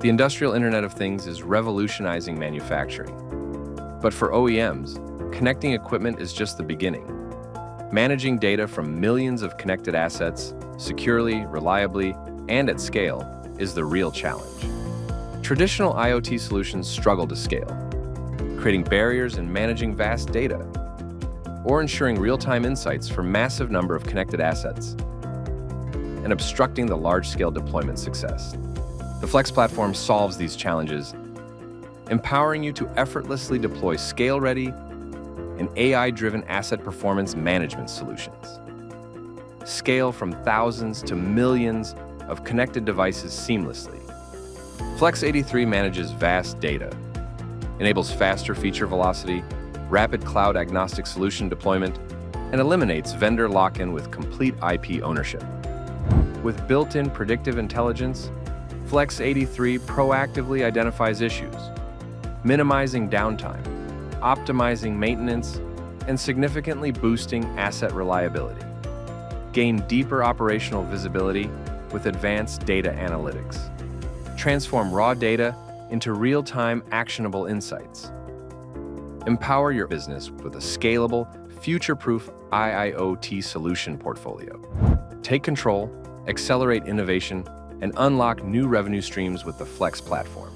The industrial Internet of Things is revolutionizing manufacturing. But for OEMs, connecting equipment is just the beginning. Managing data from millions of connected assets, securely, reliably, and at scale, is the real challenge. Traditional IoT solutions struggle to scale, creating barriers in managing vast data, or ensuring real-time insights for massive number of connected assets, and obstructing the large-scale deployment success. The Flex platform solves these challenges, empowering you to effortlessly deploy scale-ready and AI-driven asset performance management solutions. Scale from thousands to millions of connected devices seamlessly. Flex83 manages vast data, enables faster feature velocity, rapid cloud-agnostic solution deployment, and eliminates vendor lock-in with complete IP ownership. With built-in predictive intelligence, Flex83 proactively identifies issues, minimizing downtime, optimizing maintenance, and significantly boosting asset reliability. Gain deeper operational visibility with advanced data analytics. Transform raw data into real-time actionable insights. Empower your business with a scalable, future-proof IIoT solution portfolio. Take control, accelerate innovation, and unlock new revenue streams with the Flex platform.